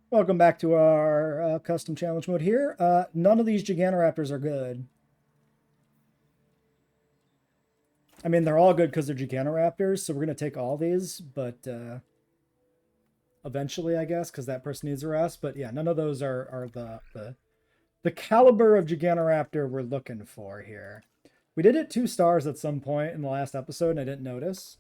Welcome back to our custom challenge mode here. None of these Gigantoraptors are good. I mean, they're all good because they're Gigantoraptors, so we're going to take all these, but eventually, I guess, because that person needs a rest. But yeah, none of those are the caliber of Gigantoraptor we're looking for here. We did hit 2 stars at some point in the last episode, and I didn't notice.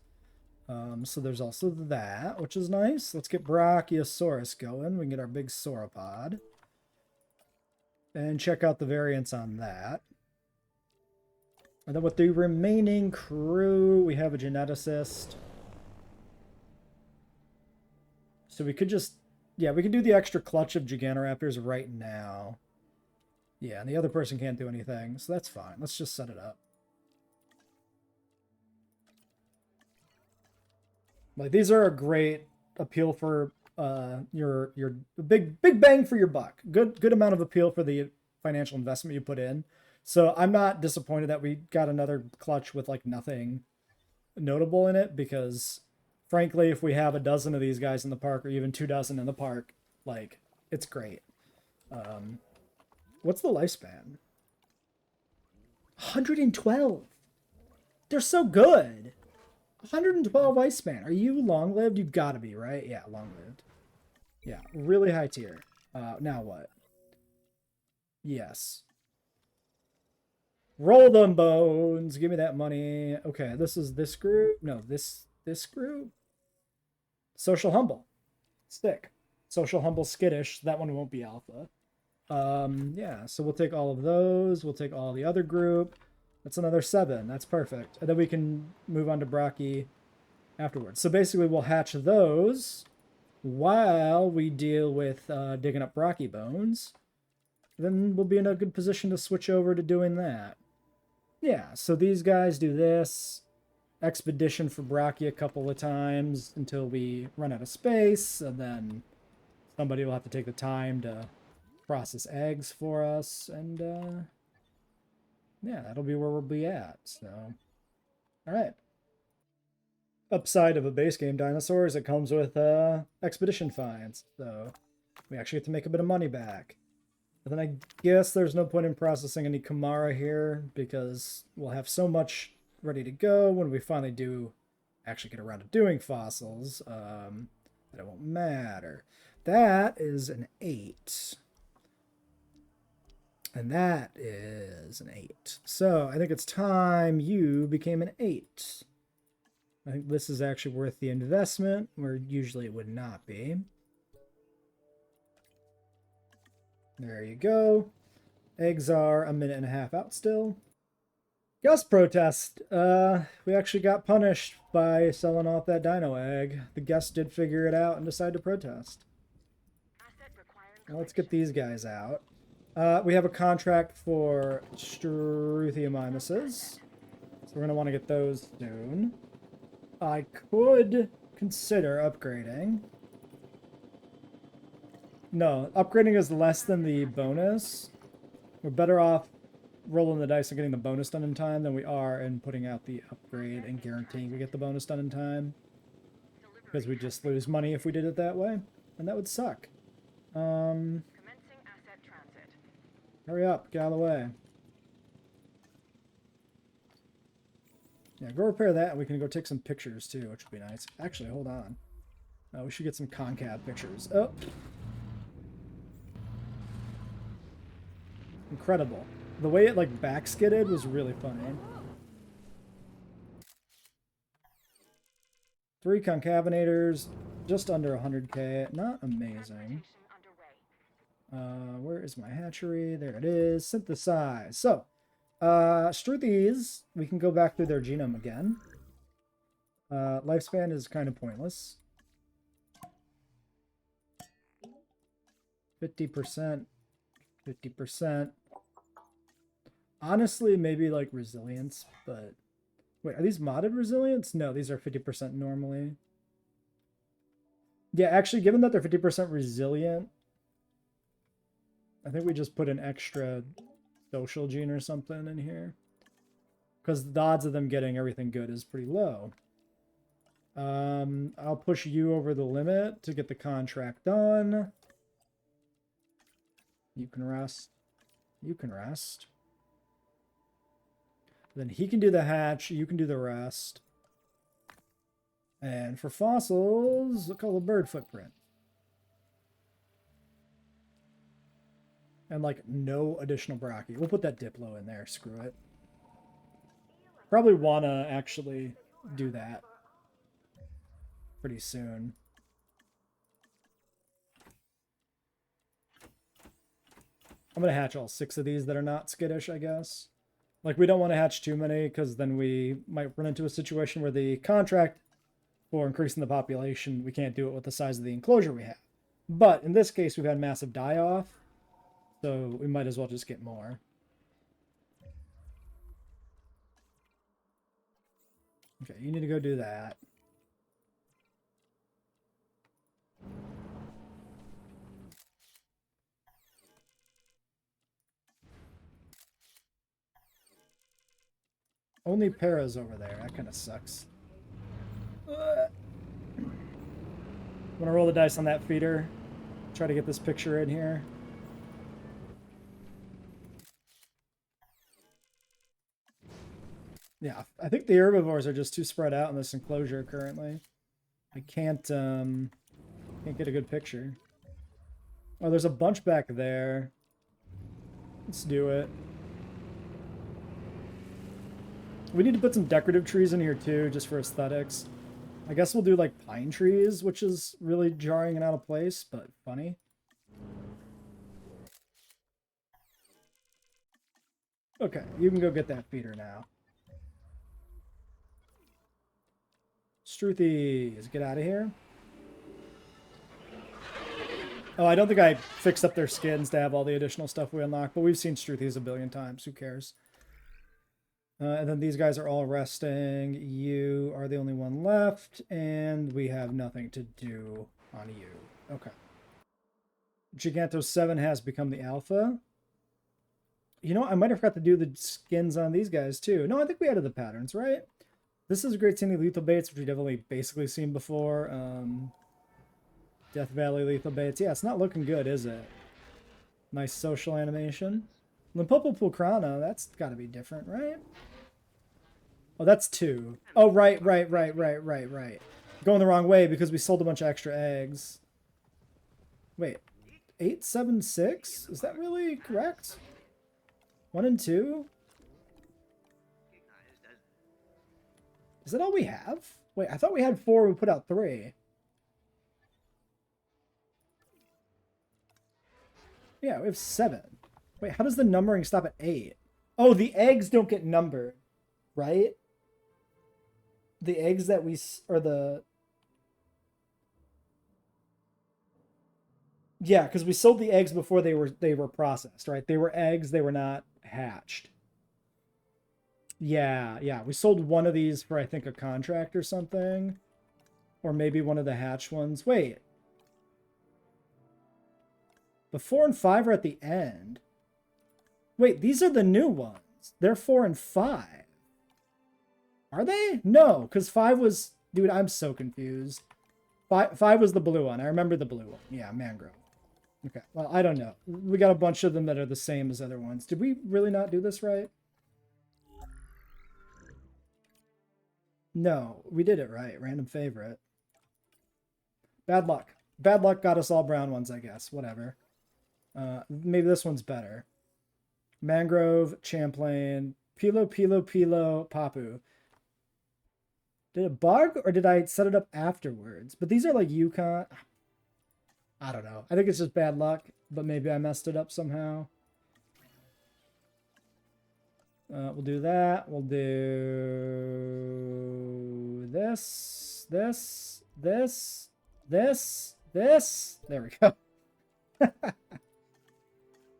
So there's also that, which is nice. Let's get Brachiosaurus going. We can get our big sauropod. And check out the variants on that. And then with the remaining crew, we have a geneticist. So we could just, yeah, we can do the extra clutch of Gigantoraptors right now. Yeah, and the other person can't do anything, so that's fine. Let's just set it up. Like, these are a great appeal for your big bang for your buck. Good amount of appeal for the financial investment you put in. So I'm not disappointed that we got another clutch with like nothing notable in it, because frankly, if we have a dozen of these guys in the park, or even 2 dozen in the park, like, it's great. What's the lifespan? 112. They're so good. 112 lifespan. Are you long lived? You've got to be, right? Yeah, long lived. Yeah, really high tier. Now what? Yes. Roll them bones. Give me that money. Okay, this is this group. No, this group. Social humble. Stick. Social humble skittish. That one won't be alpha. Yeah, so we'll take all of those. We'll take all the other group. That's another 7. That's perfect. And then we can move on to Brachie afterwards. So basically we'll hatch those while we deal with digging up Brachie bones. Then we'll be in a good position to switch over to doing that. Yeah, so these guys do this. Expedition for Brachie a couple of times until we run out of space, and then somebody will have to take the time to process eggs for us, and yeah, that'll be where we'll be at. So, all right. Upside of a base game dinosaur is it comes with expedition fines, so we actually get to make a bit of money back. But then I guess there's no point in processing any Kamara here, because we'll have so much ready to go when we finally do actually get around to doing fossils that it won't matter. That is an 8. And that is an 8. So I think it's time you became an 8. I think this is actually worth the investment, where usually it would not be. There you go. Eggs are a minute and a half out still. Guest protest. We actually got punished by selling off that dino egg. The guest did figure it out and decide to protest. Now let's get these guys out. We have a contract for Struthiomimuses, so we're going to want to get those soon. I could consider upgrading. No, upgrading is less than the bonus. We're better off rolling the dice and getting the bonus done in time than we are in putting out the upgrade and guaranteeing we get the bonus done in time. Because we just lose money if we did it that way, and that would suck. Hurry up, get out of the way. Yeah, go repair that, and we can go take some pictures too, which would be nice. Actually, hold on. We should get some concave pictures. Oh. Incredible. The way it like backskidded was really funny. 3 concavenators, just under 100k. Not amazing. Where is my hatchery? There it is. Synthesize. So, Struthies, we can go back through their genome again. Lifespan is kind of pointless. 50%. 50%. Honestly, maybe like resilience, but... Wait, are these modded resilience? No, these are 50% normally. Yeah, actually, given that they're 50% resilient, I think we just put an extra social gene or something in here, because the odds of them getting everything good is pretty low. I'll push you over the limit to get the contract done. You can rest. You can rest. Then he can do the hatch. You can do the rest. And for fossils, look at the bird footprint. And like no additional brachy. We'll put that Diplo in there. Screw it. Probably want to actually do that pretty soon. I'm going to hatch all 6 of these that are not skittish, I guess. Like, we don't want to hatch too many because then we might run into a situation where the contract for increasing the population, we can't do it with the size of the enclosure we have. But in this case, we've had massive die-off, so we might as well just get more. Okay, you need to go do that. Only Para's over there. That kind of sucks. I'm gonna roll the dice on that feeder. Try to get this picture in here. Yeah, I think the herbivores are just too spread out in this enclosure currently. I can't get a good picture. Oh, there's a bunch back there. Let's do it. We need to put some decorative trees in here too, just for aesthetics. I guess we'll do like pine trees, which is really jarring and out of place, but funny. Okay, you can go get that feeder now. Struthies, get out of here. Oh, I don't think I fixed up their skins to have all the additional stuff we unlock, but we've seen Struthies a billion times. Who cares? And then these guys are all resting. You are the only one left, and we have nothing to do on you. Okay. Giganto 7 has become the alpha. You know, I might have forgot to do the skins on these guys, too. No, I think we added the patterns, right? This is a great seeing the lethal baits, which we've definitely basically seen before. Death Valley lethal baits. Yeah, it's not looking good, is it? Nice social animation. Limpopo Pulcrana, that's got to be different, right? Oh, that's 2. Oh, right. Going the wrong way because we sold a bunch of extra eggs. Wait, 876? Is that really correct? 1 and 2? Is that all we have? Wait, I thought we had 4, we put out 3. Yeah, we have 7. Wait, how does the numbering stop at 8? Oh, the eggs don't get numbered, right? The eggs that we... or the... Yeah, because we sold the eggs before they were processed, right? They were eggs, they were not hatched. Yeah. We sold one of these for, I think, a contract or something. Or maybe one of the hatched ones. Wait. The 4 and 5 are at the end. Wait, these are the new ones. They're 4 and 5. Are they? No, because 5 was... Dude, I'm so confused. 5 was the blue one. I remember the blue one. Yeah, mangrove. Okay, well, I don't know. We got a bunch of them that are the same as other ones. Did we really not do this right? No, we did it right. Random favorite. Bad luck. Bad luck got us all brown ones, I guess. Whatever. Maybe this one's better. Mangrove, Champlain, Pilo, Papu. Did it bug or did I set it up afterwards? But these are like Yukon. I don't know. I think it's just bad luck, but maybe I messed it up somehow. We'll do that. We'll do this. There we go.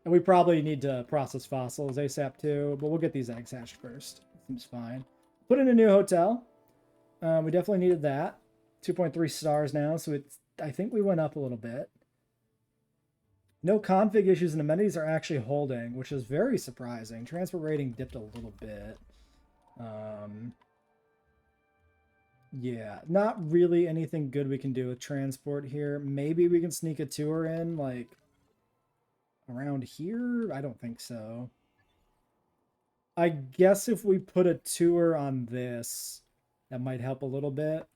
And we probably need to process fossils ASAP too, but we'll get these eggs hatched first. Seems fine. Put in a new hotel. We definitely needed that. 2.3 stars now, so it's... I think we went up a little bit. No config issues and amenities are actually holding, which is very surprising. Transport rating dipped a little bit. Yeah, not really anything good we can do with transport here. Maybe we can sneak a tour in, like... Around here? I don't think so. I guess if we put a tour on this, that might help a little bit.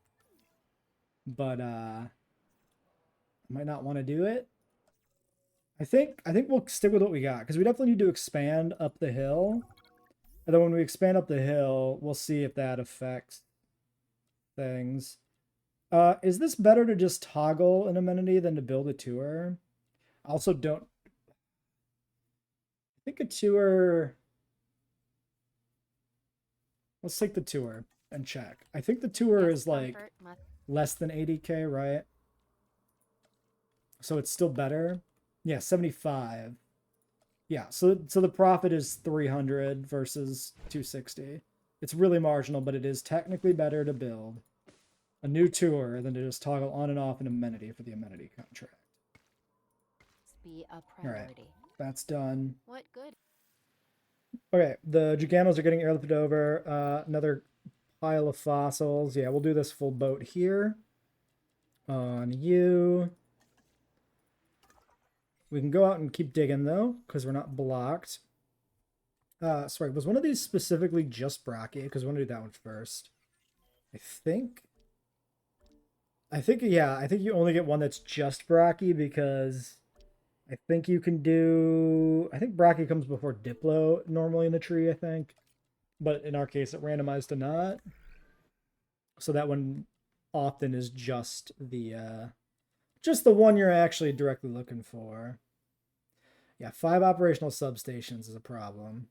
But I might not want to do it. I think we'll stick with what we got, because we definitely need to expand up the hill. And then when we expand up the hill, we'll see if that affects things. Is this better to just toggle an amenity than to build a tour? I also don't... I think a tour... Let's take the tour and check. I think the tour is like less than 80k, right? So it's still better. Yeah, 75. Yeah, so the profit is 300 versus 260. It's really marginal, but it is technically better to build a new tour than to just toggle on and off an amenity for the amenity contract. Be a priority. All right, that's done. What good? Okay, the Gigantos are getting airlifted over. Another pile of fossils. Yeah, we'll do this full boat here. On you. We can go out and keep digging, though, because we're not blocked. Sorry, was one of these specifically just Brachy? Because we want to do that one first. I think, yeah, I think you only get one that's just Brachy, because I think you can do... I think Brachy comes before Diplo normally in the tree, I think. But in our case, it randomized to not. So that one often is just the one you're actually directly looking for. Yeah, 5 operational substations is a problem.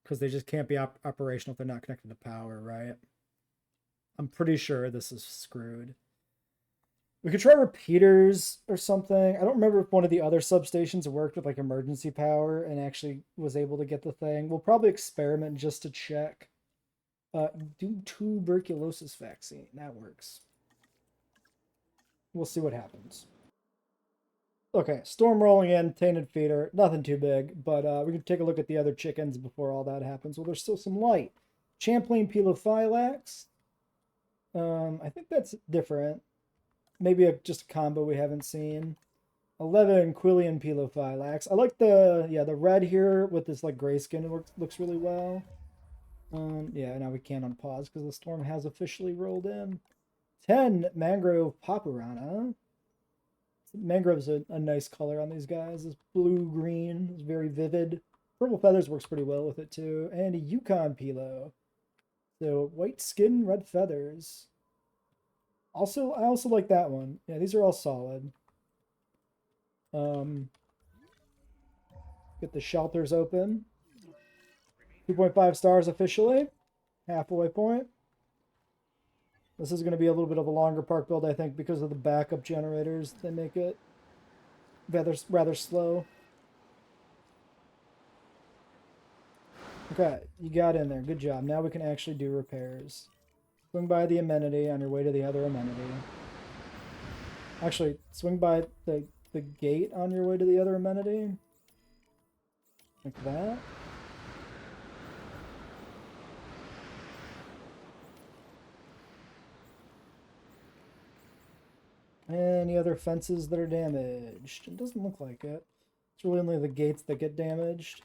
Because they just can't be operational if they're not connected to power, right? I'm pretty sure this is screwed. We could try repeaters or something. I don't remember if one of the other substations worked with like emergency power and actually was able to get the thing. We'll probably experiment just to check. Do tuberculosis vaccine. That works. We'll see what happens. Okay, storm rolling in, tainted feeder. Nothing too big, but we can take a look at the other chickens before all that happens. Well, there's still some light. Champlain Pelophylax. I think that's different. Maybe just a combo we haven't seen. 11 Quillian Pelophylax. I like the red here with this like gray skin. It looks really well. Yeah, now we can't unpause because the storm has officially rolled in. 10 Mangrove Papurana. Mangrove's a nice color on these guys. This blue-green is very vivid. Purple feathers works pretty well with it too. And a Yukon Pelo. So white skin, red feathers. I also like that one. Yeah, these are all solid. Get the shelters open. 2.5 stars officially. Halfway point. This is going to be a little bit of a longer park build, I think, because of the backup generators. They make it rather slow. Okay, you got in there. Good job. Now we can actually do repairs. Swing by the amenity on your way to the other amenity. Actually, swing by the gate on your way to the other amenity. Like that. Any other fences that are damaged? It doesn't look like it. It's really only the gates that get damaged.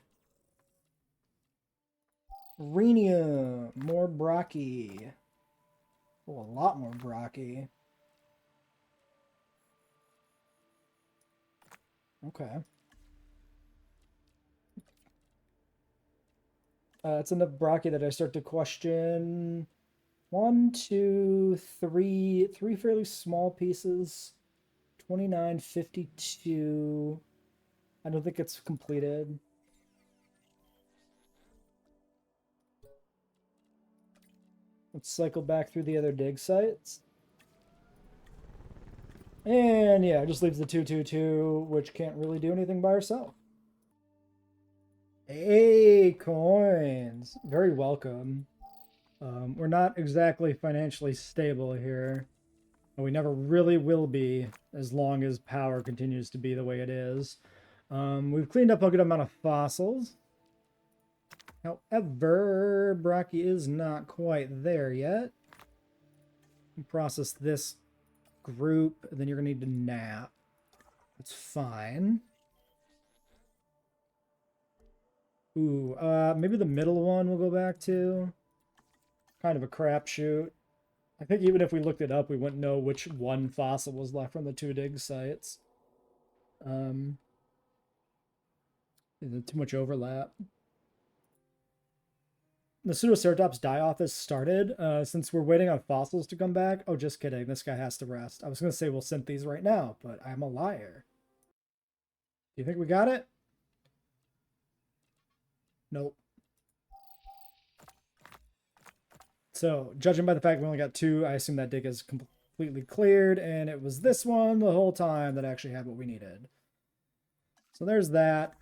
Rhenium. More Brachy. Oh, a lot more Brachy. Okay. It's enough Brachy that I start to question... 1, 2, 3 fairly small pieces. 29, 52. I don't think it's completed. Let's cycle back through the other dig sites. And yeah, it just leaves the 222, which can't really do anything by herself. Hey, coins. Very welcome. We're not exactly financially stable here. We never really will be as long as power continues to be the way it is. We've cleaned up a good amount of fossils. However, Brachy is not quite there yet. Process this group, and then you're going to need to nap. That's fine. Ooh, maybe the middle one we'll go back to. Kind of a crapshoot. I think even if we looked it up, we wouldn't know which one fossil was left from the two dig sites. Too much overlap. The Pseudoceratops die-off has started. Since we're waiting on fossils to come back. Oh, just kidding. This guy has to rest. I was going to say we'll synth these right now, but I'm a liar. Do you think we got it? Nope. So, judging by the fact we only got 2, I assume that dig is completely cleared, and it was this one the whole time that actually had what we needed. So there's that.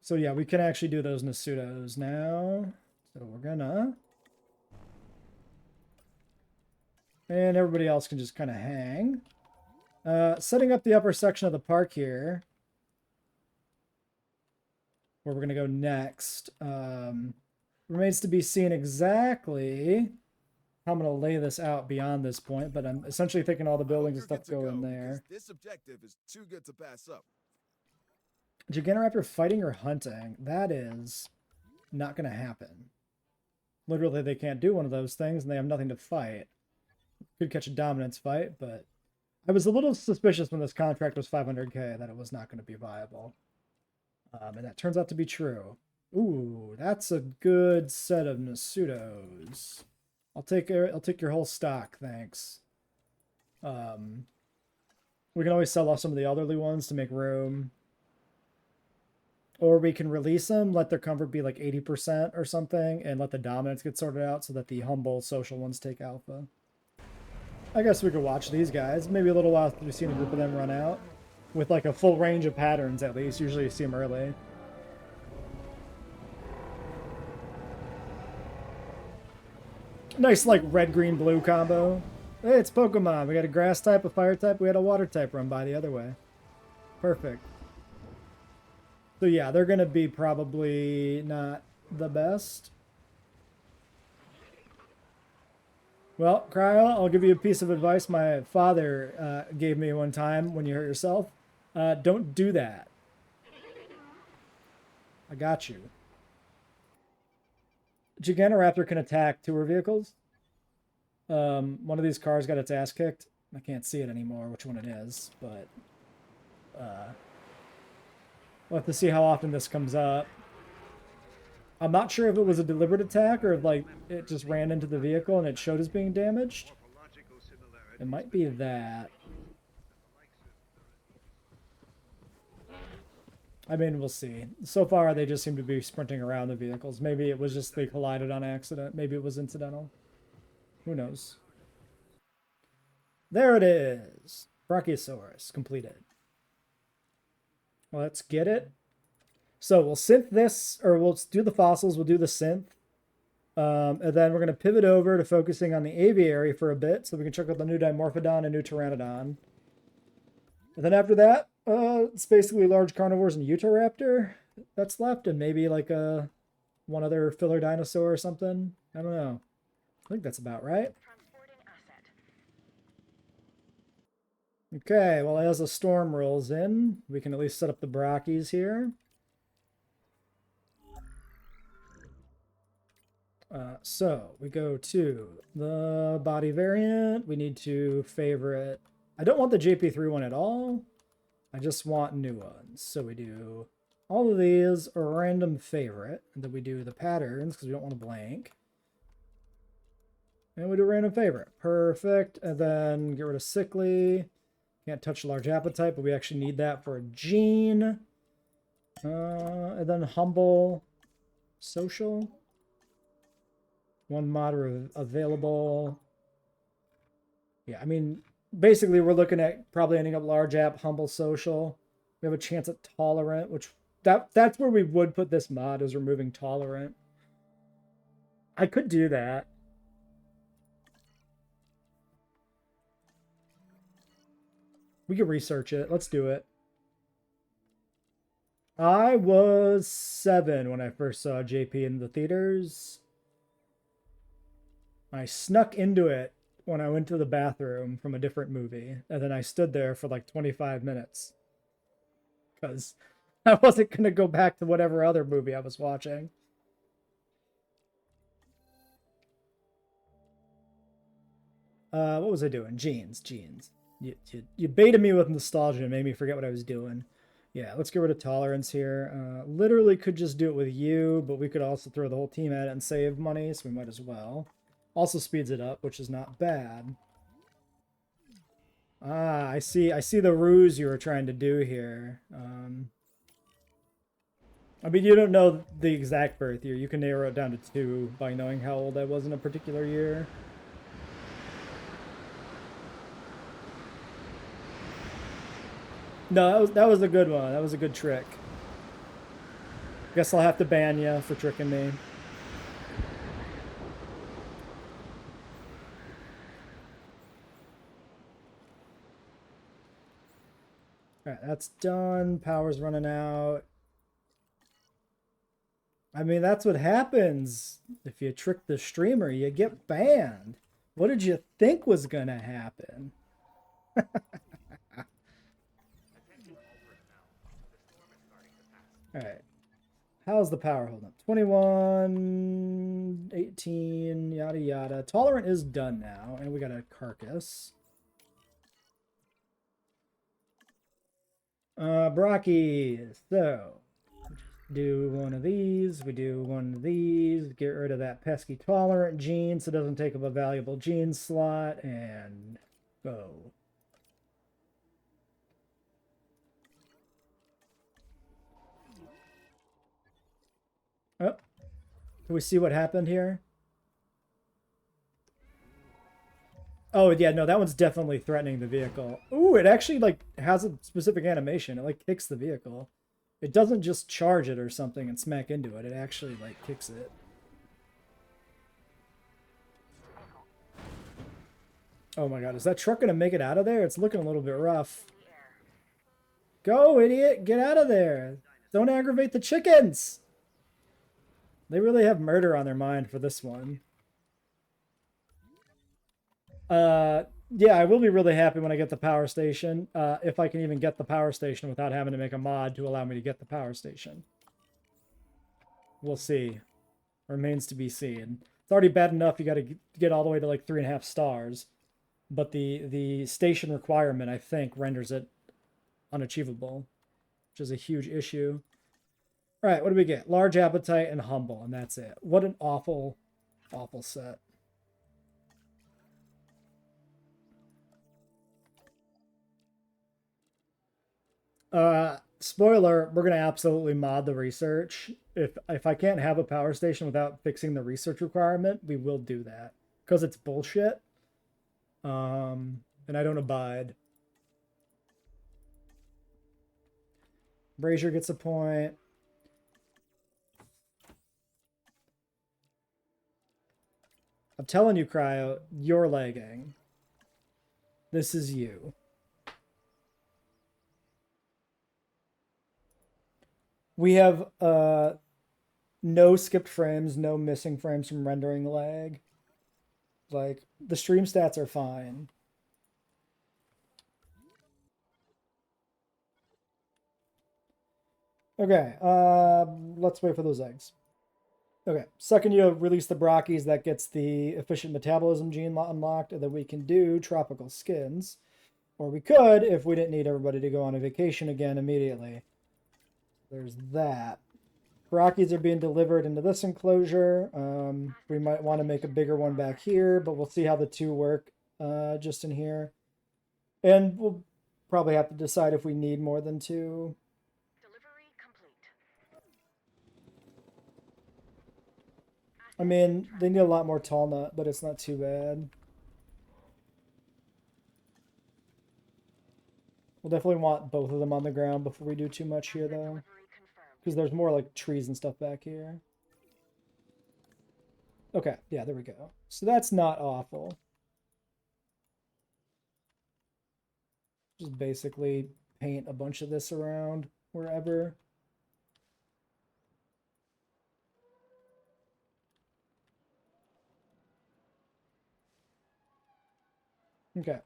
So yeah, we can actually do those Nasudos now. So we're gonna... And everybody else can just kind of hang. Setting up the upper section of the park here, where we're gonna go next. Remains to be seen exactly how I'm gonna lay this out beyond this point, but I'm essentially thinking all the buildings and stuff go in there. This objective is too good to pass up. Gigantoraptor fighting or hunting? That is not going to happen. Literally, they can't do one of those things, and they have nothing to fight. Could catch a dominance fight, but I was a little suspicious when this contract was 500k that it was not going to be viable. And that turns out to be true. Ooh, that's a good set of Nasudos. I'll take your whole stock, thanks. We can always sell off some of the elderly ones to make room. Or we can release them, let their comfort be like 80% or something, and let the dominance get sorted out so that the humble social ones take alpha. I guess we could watch these guys. Maybe a little while after we've seen a group of them run out. With like a full range of patterns at least. Usually you see them early. Nice like red, green, blue combo. Hey, it's Pokemon. We got a grass type, a fire type, we had a water type run by the other way. Perfect. So yeah, they're going to be probably not the best. Well, Cryo, I'll give you a piece of advice my father gave me one time when you hurt yourself. Don't do that. I got you. Gigantoraptor can attack tour vehicles. One of these cars got its ass kicked. I can't see it anymore, which one it is, but... we'll have to see how often this comes up. I'm not sure if it was a deliberate attack or if like it just ran into the vehicle and it showed as being damaged. It might be that. I mean, we'll see. So far, they just seem to be sprinting around the vehicles. Maybe it was just they collided on accident. Maybe it was incidental. Who knows? There it is. Brachiosaurus completed. Let's get it. So we'll synth this, or we'll do the fossils, we'll do the synth. And then we're going to pivot over to focusing on the aviary for a bit, so we can check out the new Dimorphodon and new Pteranodon. And then after that, it's basically large carnivores and Utahraptor that's left, and maybe like one other filler dinosaur or something. I don't know. I think that's about right. Okay, well, as a storm rolls in, we can at least set up the Brachys here. So we go to the body variant. We need to favorite. I don't want the JP3 one at all. I just want new ones. So we do all of these a random favorite. And then we do the patterns because we don't want to blank. And we do random favorite. Perfect. And then get rid of sickly. Can't touch large appetite, but we actually need that for a gene. And then humble. Social. One mod available. Yeah, I mean, basically we're looking at probably ending up large app, humble, social. We have a chance at tolerant, which that's where we would put this mod, is removing tolerant. I could do that. We could research it. Let's do it. I was 7 when I first saw JP in the theaters. I snuck into it when I went to the bathroom from a different movie. And then I stood there for like 25 minutes. Because I wasn't going to go back to whatever other movie I was watching. What was I doing? Jeans. You baited me with nostalgia and made me forget what I was doing. Yeah, let's get rid of tolerance here. Literally could just do it with you, but we could also throw the whole team at it and save money, so we might as well. Also speeds it up, which is not bad. Ah, I see the ruse you were trying to do here. I mean, you don't know the exact birth year. You can narrow it down to 2 by knowing how old I was in a particular year. No, that was a good one. That was a good trick. Guess I'll have to ban you for tricking me. Alright, that's done. Power's running out. I mean, that's what happens if you trick the streamer. You get banned. What did you think was gonna happen? Alright. How's the power holding up? 21, 18, yada yada. Tolerant is done now, and we got a carcass. Brocky. So, do one of these. We do one of these. Get rid of that pesky tolerant gene so it doesn't take up a valuable gene slot, and go. Oh, can we see what happened here? Oh, yeah, no, that one's definitely threatening the vehicle. Ooh, it actually, like, has a specific animation. It, like, kicks the vehicle. It doesn't just charge it or something and smack into it. It actually, like, kicks it. Oh my god, is that truck gonna make it out of there? It's looking a little bit rough. Go, idiot! Get out of there! Don't aggravate the chickens! They really have murder on their mind for this one. Yeah, I will be really happy when I get the power station. If I can even get the power station without having to make a mod to allow me to get the power station. We'll see. Remains to be seen. It's already bad enough you got to get all the way to like 3.5 stars. But the station requirement, I think, renders it unachievable, which is a huge issue. All right, what do we get? Large appetite and humble, and that's it. What an awful, awful set. Spoiler, we're gonna absolutely mod the research. If I can't have a power station without fixing the research requirement, we will do that. Because it's bullshit. And I don't abide. Brazier gets a point. I'm telling you, Cryo, you're lagging. This is you. We have no skipped frames, no missing frames from rendering lag. Like, the stream stats are fine. Okay, let's wait for those eggs. Okay, second you release the brockies, that gets the efficient metabolism gene unlocked, and then we can do tropical skins. Or we could, if we didn't need everybody to go on a vacation again immediately. There's that. Brockies are being delivered into this enclosure. We might want to make a bigger one back here, but we'll see how the two work just in here. And we'll probably have to decide if we need more than 2. Delivery complete. I mean, they need a lot more tall nut, but it's not too bad. We'll definitely want both of them on the ground before we do too much here, though. Because there's more, like, trees and stuff back here. Okay, yeah, there we go. So that's not awful. Just basically paint a bunch of this around wherever. Okay.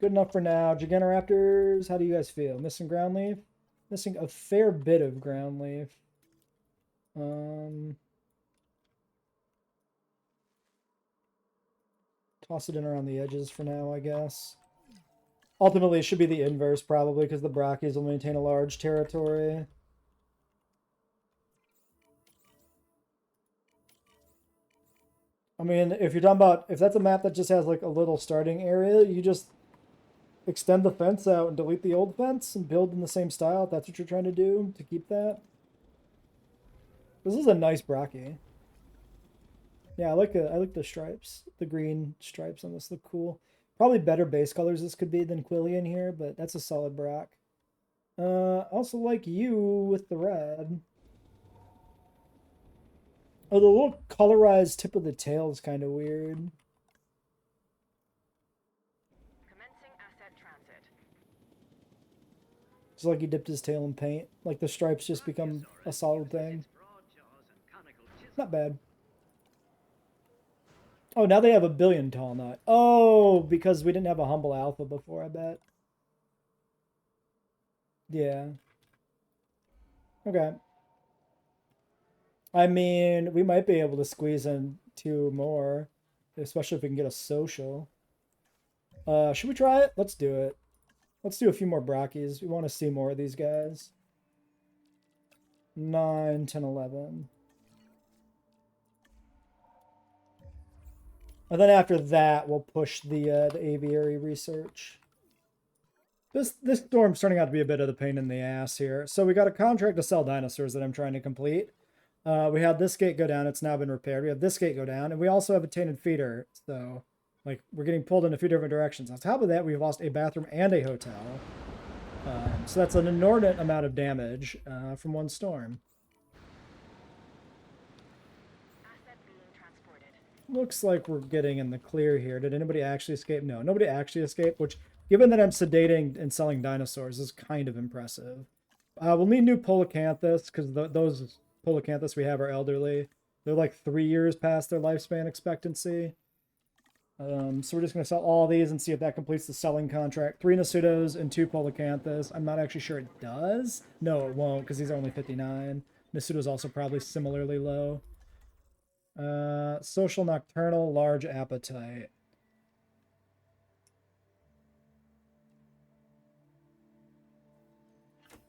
Good enough for now. Gigantoraptors, how do you guys feel? Missing ground leaf? Missing a fair bit of ground leaf. Toss it in around the edges for now, I guess. Ultimately, it should be the inverse, probably, because the Brockies will maintain a large territory. I mean, if you're talking about, if that's a map that just has, like, a little starting area, you just extend the fence out and delete the old fence and build in the same style, if that's what you're trying to do to keep that. This is a nice Brockie. Yeah, I like the stripes. The green stripes on this look cool. Probably better base colors this could be than Quillian here, but that's a solid Brock. Also like you with the red. Oh, the little colorized tip of the tail is kind of weird. Commencing asset transit. It's like he dipped his tail in paint. Like the stripes just become a solid thing. Not bad. Oh, now they have a billion tall nut. Oh, because we didn't have a humble alpha before, I bet. Yeah. Okay. I mean, we might be able to squeeze in 2 more, especially if we can get a social. Should we try it? Let's do it. Let's do a few more Brockies. We want to see more of these guys. 9, 10, 11. And then after that, we'll push the aviary research. This storm's turning out to be a bit of the pain in the ass here. So we got a contract to sell dinosaurs that I'm trying to complete. We had this gate go down. It's now been repaired. We have this gate go down. And we also have a tainted feeder. So, like, we're getting pulled in a few different directions. On top of that, we've lost a bathroom and a hotel. So that's an inordinate amount of damage from one storm. Asset being transported. Looks like we're getting in the clear here. Did anybody actually escape? No, nobody actually escaped, which, given that I'm sedating and selling dinosaurs, is kind of impressive. We'll need new Polacanthus, because those Polacanthus we have are elderly. They're like 3 years past their lifespan expectancy. So we're just going to sell all these and see if that completes the selling contract. 3 Nasutos and 2 Polacanthus. I'm not actually sure it does. No, it won't, because these are only 59. Nasuto's also probably similarly low. Social Nocturnal, Large Appetite.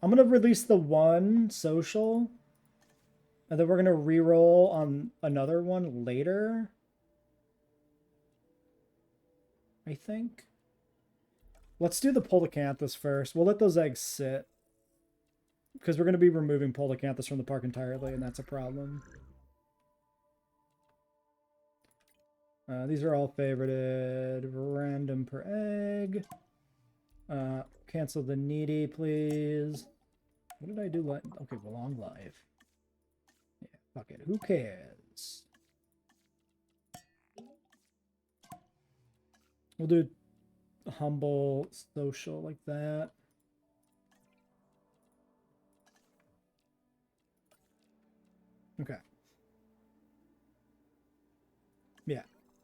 I'm going to release the 1 social. And then we're going to reroll on another one later. I think. Let's do the Polacanthus first. We'll let those eggs sit. Because we're going to be removing Polacanthus from the park entirely, and that's a problem. These are all favorited. Random per egg. Cancel the needy, please. What did I do? Okay, long life. Yeah, fuck it. Who cares? We'll do humble, social, like that. Okay.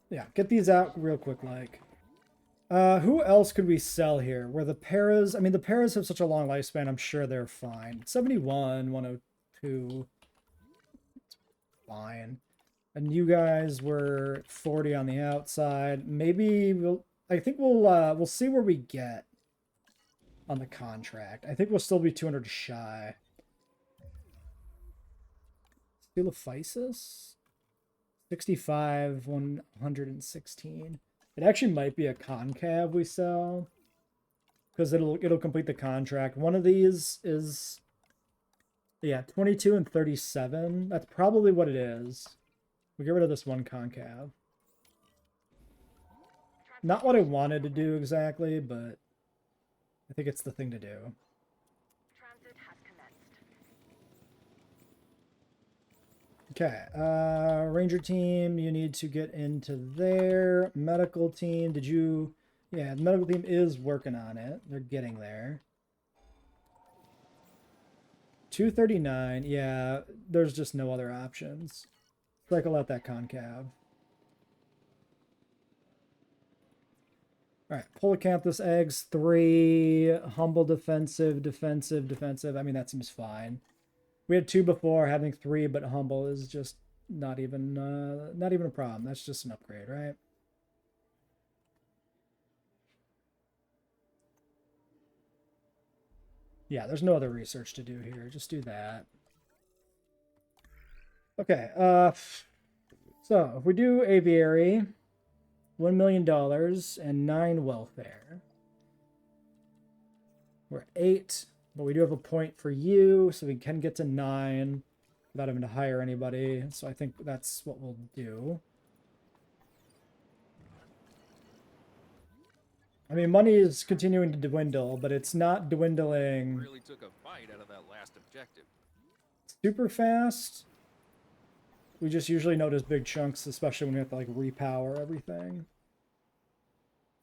Yeah, get these out real quick, like. Who else could we sell here? Where the paras... I mean, the paras have such a long lifespan, I'm sure they're fine. 71, 102. It's fine. And you guys were 40 on the outside. Maybe we'll... I think we'll see where we get on the contract. I think we'll still be 200 shy. Steelophysis? 65, 116. It actually might be a concav we sell. Because it'll complete the contract. One of these is... Yeah, 22 and 37. That's probably what it is. We'll get rid of this one concav. Not what I wanted to do exactly, but I think it's the thing to do. Transit has commenced. Okay, Ranger team, you need to get into there. Medical team, did you... Yeah, the medical team is working on it. They're getting there. 239, yeah, there's just no other options. Cycle out that concav. All right, Polacanthus eggs, 3. Humble, defensive, defensive, defensive. I mean, that seems fine. We had 2 before. Having 3 but humble is just not even a problem. That's just an upgrade, right? Yeah, there's no other research to do here. Just do that. Okay, so if we do aviary, $1 million and 9 welfare. We're at 8, but we do have a point for you, so we can get to 9 without having to hire anybody. So I think that's what we'll do. I mean, money is continuing to dwindle, but it's not dwindling Really took a bite out of that last objective. super fast. We just usually notice big chunks, especially when we have to like repower everything.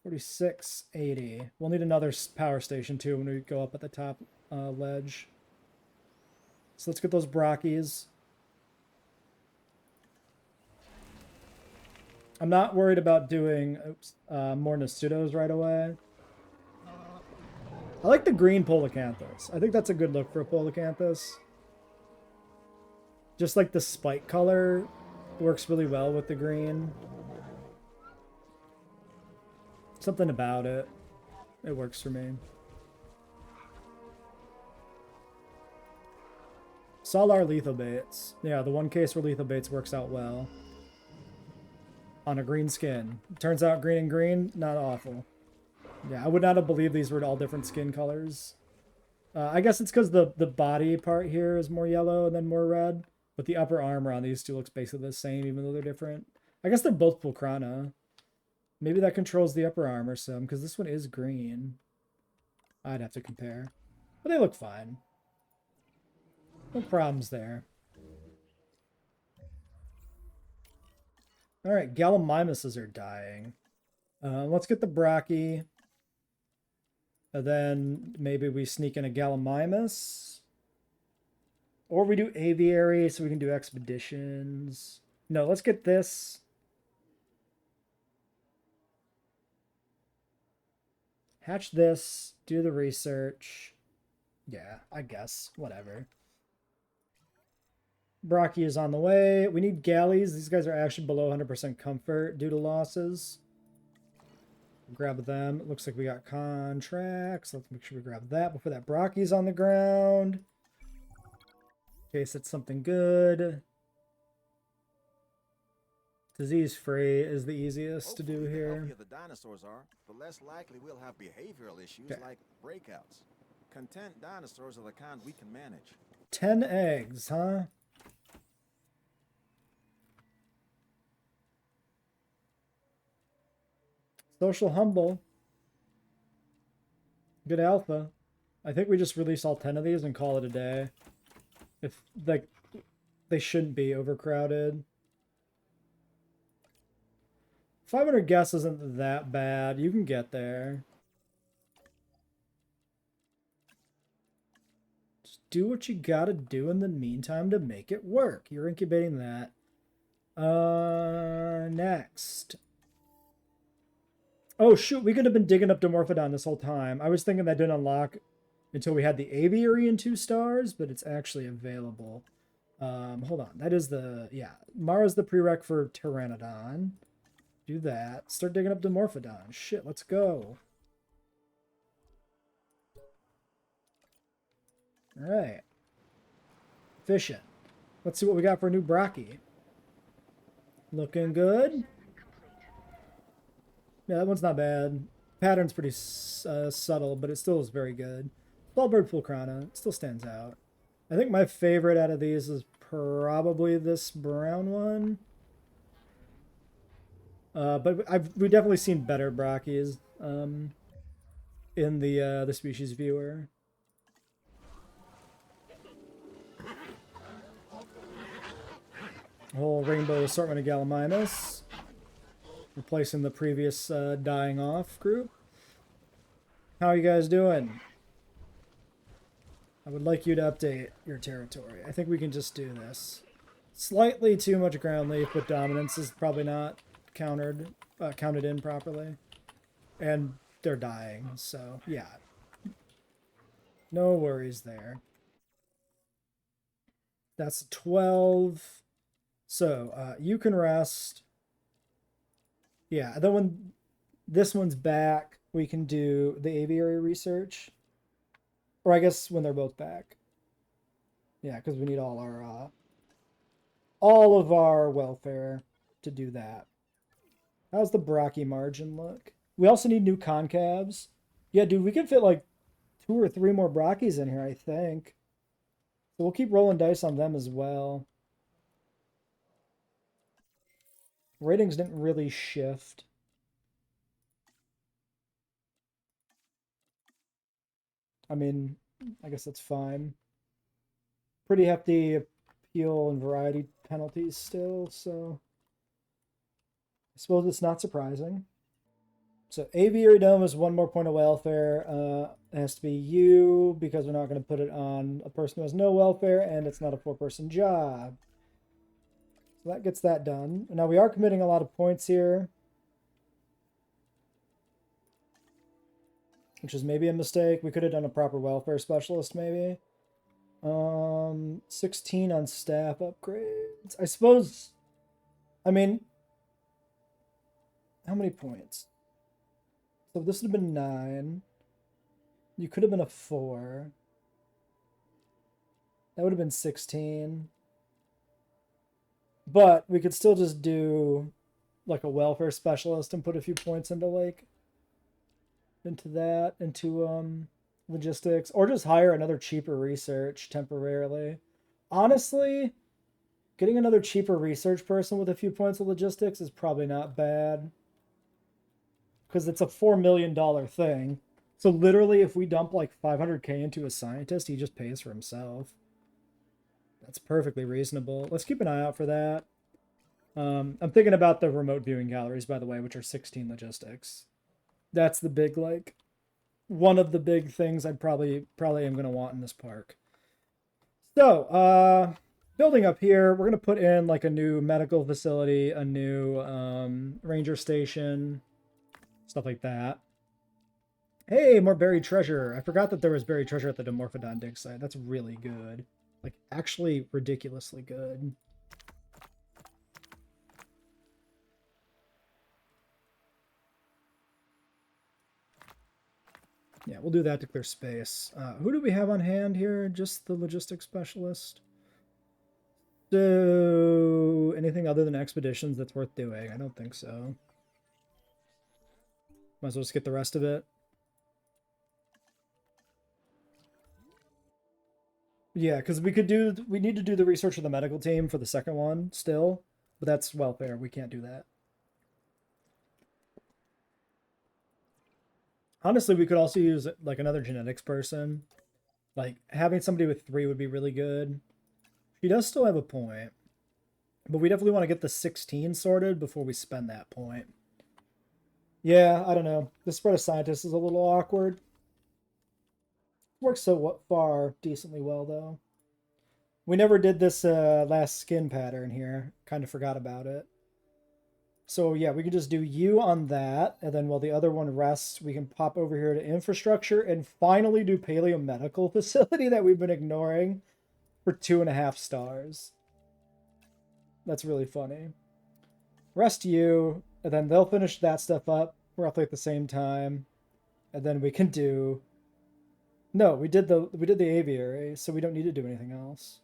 46, 80. We'll need another power station too when we go up at the top ledge. So let's get those brockies. I'm not worried about doing more Nasutos right away. I like the green Polacanthus. I think that's a good look for a Polacanthus. Just like the spike color works really well with the green. Something about it. It works for me. Solar lethal baits. Yeah, the one case for lethal baits works out well. On a green skin. Turns out green and green, not awful. Yeah, I would not have believed these were all different skin colors. I guess it's because the body part here is more yellow and then more red. But the upper armor on these two looks basically the same, even though they're different. I guess they're both Pulcrana. Maybe that controls the upper armor some, because this one is green. I'd have to compare. But they look fine. No problems there. Alright, Gallimimuses are dying. Let's get the Brachy. And then maybe we sneak in a Gallimimus. Or we do Aviary so we can do expeditions. No, let's get this. Hatch this. Do the research. Yeah, I guess. Whatever. Brachy is on the way. We need galleys. These guys are actually below 100% comfort due to losses. Grab them. It looks like we got contracts. Let's make sure we grab that before that Brachy's on the ground. In case it's something good. Disease free is the easiest to do Hopefully, the here. healthier the dinosaurs are, the less likely we'll have behavioral issues Okay. like breakouts. Content dinosaurs are the kind we can manage. 10 eggs, huh? Social humble. Good alpha. I think we just release all 10 of these and call it a day. If, like, they shouldn't be overcrowded. 500 guess isn't that bad. You can get there. Just do what you gotta do in the meantime to make it work. You're incubating that. Next. Oh, shoot. We could have been digging up Dimorphodon this whole time. I was thinking that didn't unlock until we had the Aviary in 2 stars, but it's actually available. Hold on. That is the... Yeah. Mara's the prereq for Pteranodon. Do that. Start digging up Dimorphodon. Shit, let's go. Alright. Efficient. Let's see what we got for a new Brachy. Looking good. Yeah, that one's not bad. Pattern's pretty subtle, but it still is very good. Ballbird Pulcrana. It still stands out. I think my favorite out of these is probably this brown one. But we've definitely seen better Brachy's in the species viewer. Whole rainbow assortment of Gallimimus. Replacing the previous dying off group. How are you guys doing? I would like you to update your territory. I think we can just do this. Slightly too much ground leaf, but dominance is probably not counted in properly. And they're dying, so yeah. No worries there. That's 12. So, you can rest. Yeah, then when this one's back, we can do the aviary research. Or I guess when they're both back. Yeah, because we need all of our welfare to do that. How's the Brachy margin look? We also need new concavs. Yeah, dude, we can fit like 2 or 3 more Brachys in here, I think. So we'll keep rolling dice on them as well. Ratings didn't really shift. I mean, I guess that's fine. Pretty hefty appeal and variety penalties still, so I suppose it's not surprising. So aviary dome is 1 more point of welfare. It has to be you because we're not going to put it on a person who has no welfare, and it's not a 4-person job. So that gets that done. Now we are committing a lot of points here, which is maybe a mistake. We could have done a proper welfare specialist, maybe. 16 on staff upgrades. I suppose, I mean, how many points? So this would have been 9. You could have been a 4. That would have been 16. But we could still just do like a welfare specialist and put a few points into logistics, or just hire another cheaper research temporarily. Honestly, getting another cheaper research person with a few points of logistics is probably not bad, because it's a $4 million thing. So literally, if we dump like 500k into a scientist, he just pays for himself. That's perfectly reasonable. Let's keep an eye out for that. I'm thinking about the remote viewing galleries, by the way, which are 16 logistics. That's the big, like, one of the big things I'd probably am going to want in this park. So, building up here, we're going to put in like a new medical facility, a new ranger station, stuff like that. Hey, more buried treasure. I forgot that there was buried treasure at the Dimorphodon dig site. That's really good. Like, actually ridiculously good. Yeah, we'll do that to clear space. Who do we have on hand here? Just the logistics specialist? So, anything other than expeditions that's worth doing? I don't think so. Might as well just get the rest of it. Yeah, because we need to do the research of the medical team for the second one still, but that's welfare. We can't do that. Honestly, we could also use like another genetics person. Like having somebody with 3 would be really good. She does still have a point, but we definitely want to get the 16 sorted before we spend that point. Yeah, I don't know. The spread of scientists is a little awkward. Works so far decently well, though. We never did this last skin pattern here. Kind of forgot about it. So yeah, we can just do you on that, and then while the other one rests, we can pop over here to infrastructure and finally do paleomedical facility that we've been ignoring for 2.5 stars. That's really funny. Rest you, and then they'll finish that stuff up roughly at the same time, and then we can do. No, we did the aviary, so we don't need to do anything else.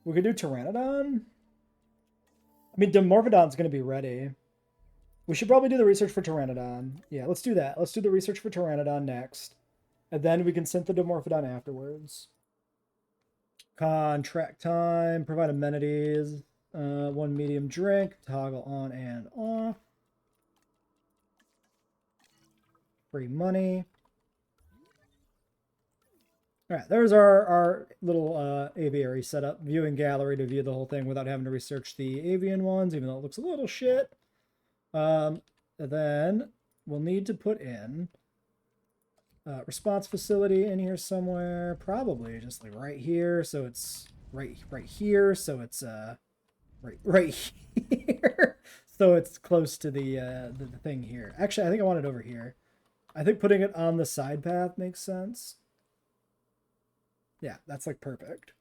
We could do Pteranodon. I mean, Dimorphodon's going to be ready. We should probably do the research for Pteranodon. Yeah, let's do that. Let's do the research for Pteranodon next. And then we can synth the Dimorphodon afterwards. Contract time. Provide amenities. 1 medium drink. Toggle on and off. Free money. All right, there's our little aviary setup. Viewing gallery to view the whole thing without having to research the avian ones, even though it looks a little shit. Then we'll need to put in response facility in here somewhere. Probably just like right here, so it's right here, so it's right here. So it's close to the thing here. Actually, I think I want it over here. I think putting it on the side path makes sense. Yeah, that's like perfect.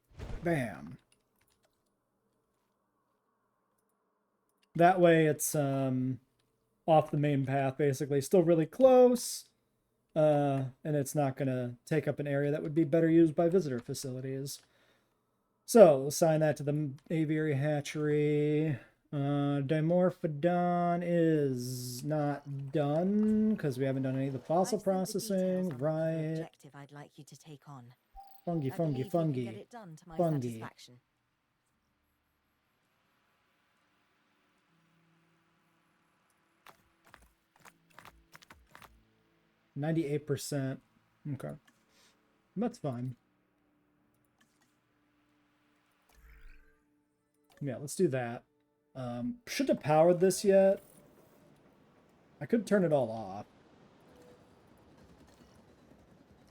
Bam. That way it's off the main path, basically. Still really close. And it's not going to take up an area that would be better used by visitor facilities. So, we'll assign that to the aviary hatchery. Dimorphodon is not done because we haven't done any of the fossil I've sent the processing. details on the Right. objective I'd like you to take on. Fungi, I fungi, believe you can fungi. get it done to my Fungi. satisfaction. %98%. Okay. That's fine. Yeah, let's do that. Shouldn't have powered this yet. I could turn it all off.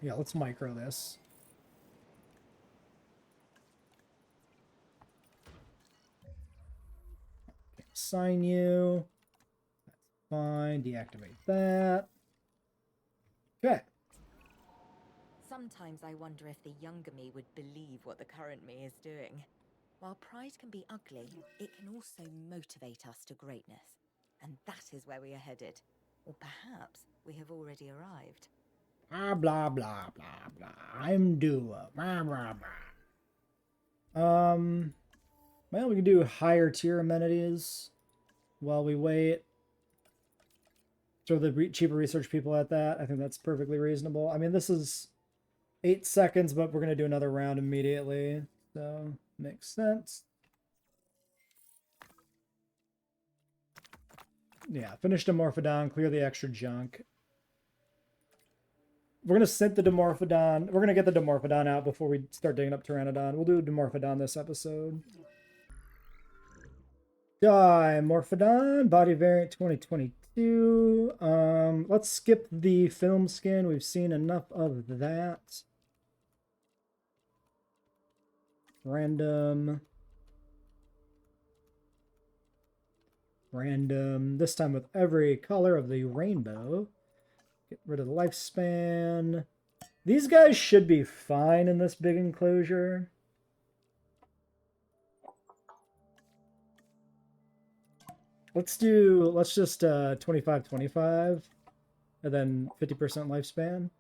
Yeah, let's micro this. Assign you. That's fine. Deactivate that. Okay. Sometimes I wonder if the younger me would believe what the current me is doing. While pride can be ugly, it can also motivate us to greatness. And that is where we are headed. Or perhaps we have already arrived. Blah, blah, blah, blah, blah. I'm due. Blah, blah, blah. Well, we can do higher tier amenities while we wait. Throw the cheaper research people at that. I think that's perfectly reasonable. I mean, this is 8 seconds, but we're going to do another round immediately. So, makes sense. Yeah, finish Dimorphodon, clear the extra junk. We're going to synth the Dimorphodon. We're going to get the Dimorphodon out before we start digging up Pteranodon. We'll do Dimorphodon this episode. Dimorphodon, body variant 2022. Let's skip the film skin. We've seen enough of that. Random. This time with every color of the rainbow. Get rid of the lifespan. These guys should be fine in this big enclosure. Let's just 25-25 and then 50% lifespan.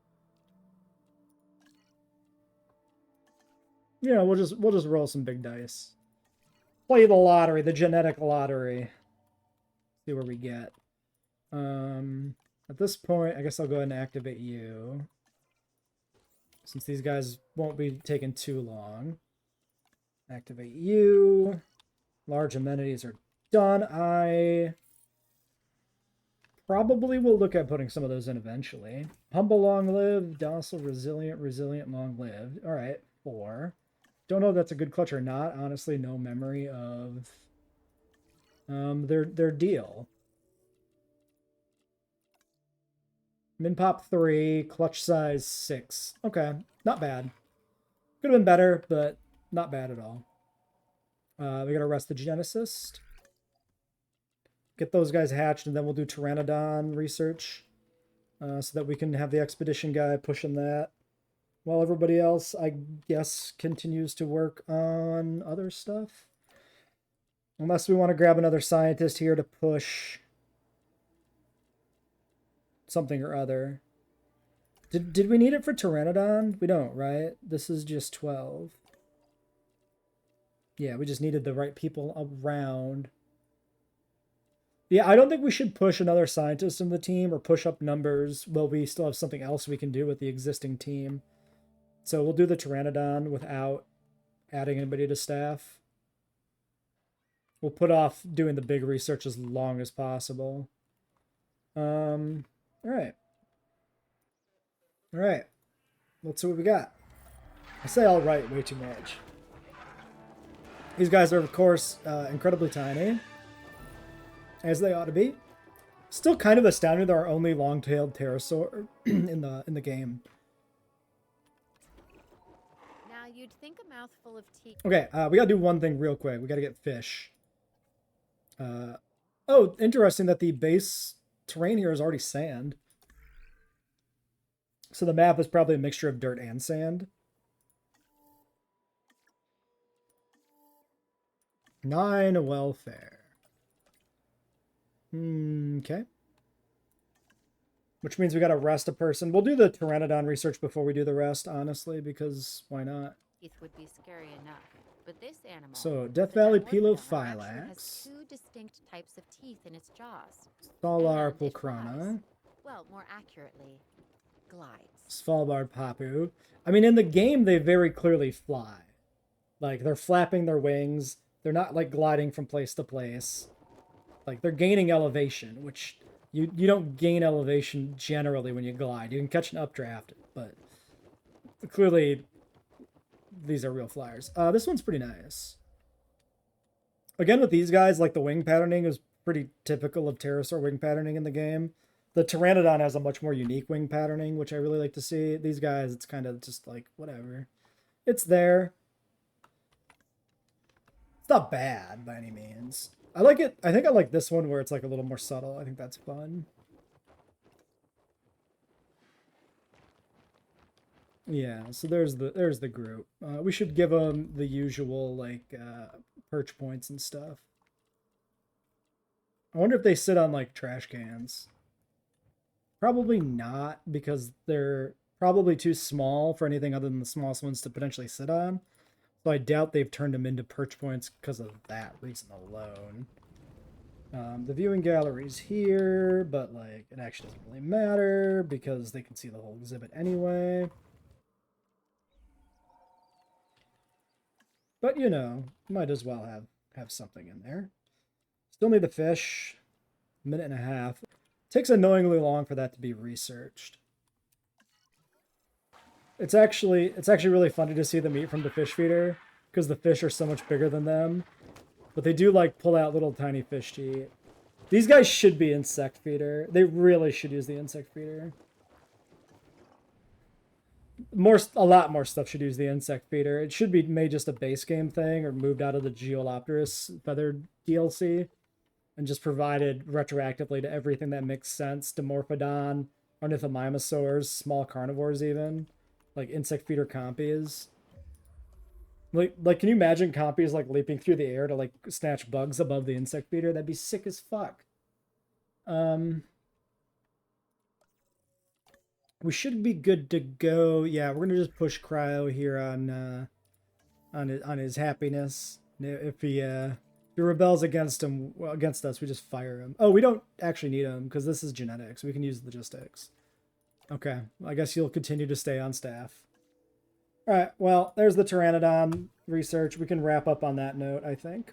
You know, we'll just roll some big dice. Play the lottery, the genetic lottery. See where we get. At this point, I guess I'll go ahead and activate you. Since these guys won't be taking too long. Activate you. Large amenities are done. I probably will look at putting some of those in eventually. Humble, long-lived, docile, resilient, long-lived. All right, 4. Don't know if that's a good clutch or not. Honestly, no memory of their deal. Min pop 3, clutch size 6. Okay, not bad. Could have been better, but not bad at all. We gotta rest the geneticist. Get those guys hatched, and then we'll do Pteranodon research. So that we can have the expedition guy pushing that. While everybody else, I guess, continues to work on other stuff. Unless we want to grab another scientist here to push something or other. Did we need it for Pteranodon? We don't, right? This is just 12. Yeah, we just needed the right people around. Yeah, I don't think we should push another scientist in the team or push up numbers while we still have something else we can do with the existing team. So we'll do the Pteranodon without adding anybody to staff. We'll put off doing the big research as long as possible. All right. All right. Let's see what we got. I say all right way too much. These guys are, of course, incredibly tiny, as they ought to be. Still kind of astounded they're our only long-tailed pterosaur in the game. Now you'd think a mouthful of tea. Okay, we gotta do one thing real quick. We gotta get fish. Oh, interesting that the base terrain here is already sand. So the map is probably a mixture of dirt and sand. 9 welfare. Okay. Which means we gotta rest a person. We'll do the Pteranodon research before we do the rest, honestly, because why not? Teeth would be scary enough, but this animal. So, Death the Valley Dimorphodon, actually has Pelophylax. 2 distinct types of teeth in its jaws. Solar And it Pulchrana. flies. Well, more accurately, glides. Svalbard Papu. I mean, in the game, they very clearly fly. Like, they're flapping their wings. They're not, like, gliding from place to place. Like, they're gaining elevation, which you don't gain elevation generally when you glide. You can catch an updraft, but clearly these are real flyers. This one's pretty nice. Again, with these guys, like, the wing patterning is pretty typical of pterosaur wing patterning in the game. The Pteranodon has a much more unique wing patterning, which I really like to see. These guys, it's kind of just like, whatever. It's there. It's not bad by any means. I like it. I think I like this one where it's like a little more subtle. I think that's fun. Yeah, so there's the group. We should give them the usual, like, perch points and stuff. I wonder if they sit on, like, trash cans. Probably not, because they're probably too small for anything other than the smallest ones to potentially sit on. So I doubt they've turned them into perch points because of that reason alone. The viewing gallery's here, but, like, it actually doesn't really matter because they can see the whole exhibit anyway. But, you know, might as well have something in there. Still need the fish. Minute and a half. Takes annoyingly long for that to be researched. It's actually really funny to see them eat from the fish feeder, because the fish are so much bigger than them. But they do, like, pull out little tiny fish to eat. These guys should be insect feeder. They really should use the insect feeder. A lot more stuff should use the insect feeder. It should be made just a base game thing or moved out of the Geolopterus feathered DLC and just provided retroactively to everything that makes sense. Dimorphodon, Ornithomimosaurs, small carnivores even. Like insect feeder compies. Like, can you imagine compies like leaping through the air to like snatch bugs above the insect feeder? That'd be sick as fuck. We should be good to go. Yeah, we're gonna just push Cryo here on his happiness. If he rebels against us, we just fire him. Oh, we don't actually need him because this is genetics. We can use logistics. Okay, I guess you'll continue to stay on staff. All right, well, there's the Pteranodon research. We can wrap up on that note, I think.